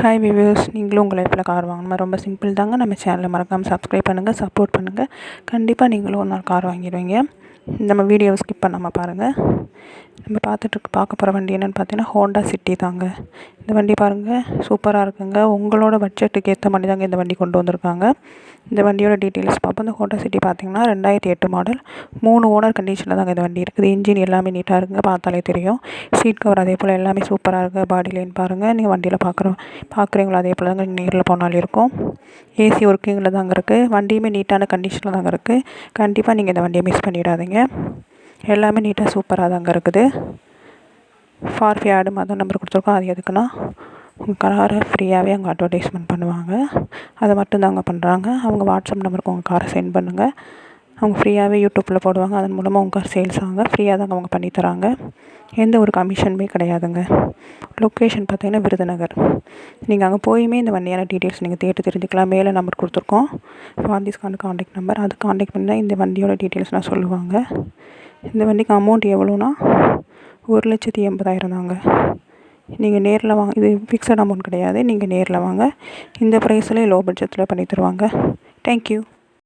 Hi viewers, நீங்களும் உங்கள் லைஃப்பில் கார் வாங்கணுமா? ரொம்ப சிம்பிள் தாங்க. நம்ம சேனலை மறக்காமல் சப்ஸ்கிரைப் பண்ணுங்கள், சப்போர்ட் பண்ணுங்கள். கண்டிப்பாக நீங்களும் ஒரு நாள் கார் வாங்கிடுவீங்க. நம்ம வீடியோவை ஸ்கிப் பண்ணாமல் பாருங்கள். நம்ம பார்க்க போகிற வண்டி என்னென்னு பார்த்தீங்கன்னா ஹோண்டா சிட்டி தாங்க. இந்த வண்டி பாருங்கள், சூப்பராக இருக்குங்க. உங்களோட பட்ஜெட்டுக்கு ஏற்ற மாதிரி தாங்க இந்த வண்டி கொண்டு வந்திருக்காங்க. இந்த வண்டியோட டீட்டெயில்ஸ் பார்ப்போம். இந்த ஹோண்டா சிட்டி பார்த்திங்கன்னா 2008 மாடல், 3 ஓனர் கண்டிஷனில் தாங்க இந்த வண்டி இருக்குது. இன்ஜின் எல்லாமே நீட்டாக இருக்குங்க, பார்த்தாலே தெரியும். சீட் கவர் அதே போல் எல்லாமே சூப்பராக இருக்குது. பாடி லைன் பாருங்கள், நீங்கள் வண்டியில் பார்க்குறீங்களோ அதே போல் தாங்க நேரில் போனாலும் இருக்கும். ஏசி ஒர்க்கிங்கில் தாங்க இருக்குது. வண்டியுமே நீட்டான கண்டிஷனில் தாங்க இருக்குது. கண்டிப்பாக நீங்கள் இந்த வண்டியை மிஸ் பண்ணிடாதீங்க. எல்லாமே நீட்டாக சூப்பராக தாங்க இருக்குது. ஃபார்ஃபி ஆடு மாதிரி நம்பர் கொடுத்துருக்கோம். அது எதுக்குன்னா உங்கள் காரை ஃப்ரீயாகவே அவங்க அட்வர்டைஸ்மெண்ட் பண்ணுவாங்க. அதை மட்டும் தாங்க பண்ணுறாங்க. அவங்க வாட்ஸ்அப் நம்பருக்கு உங்கள் காரை சென்ட் பண்ணுங்கள். அவங்க ஃப்ரீயாகவே யூடியூப்பில் போடுவாங்க. அதன் மூலமாக உங்கள் கார் சேல்ஸ் ஆகுங்க. ஃப்ரீயாக தாங்க அவங்க பண்ணித்தராங்க. எந்த ஒரு கமிஷனுமே கிடையாதுங்க. லொக்கேஷன் பார்த்திங்கன்னா விருதுநகர். நீங்கள் அங்கே போயுமே இந்த வண்டியான டீட்டெயில்ஸ் நீங்கள் தெரிஞ்சுக்கலாம். மேலே நம்பர் கொடுத்துருக்கோம், ஃபார் காண்டாக்ட் நம்பர். அது காண்டாக்ட் பண்ணால் இந்த வண்டியோட டீட்டெயில்ஸ்லாம் சொல்லுவாங்க. இந்த வண்டிக்கு அமௌண்ட் எவ்வளோன்னா 1,80,000 தாங்க. நீங்கள் நேரில் வாங்க, இது ஃபிக்ஸட் அமௌண்ட் கிடையாது. நீங்கள் நேரில் வாங்க, இந்த ப்ரைஸ்லேயே லோ பட்ஜெட்டில் பண்ணி தருவாங்க. தேங்க்யூ.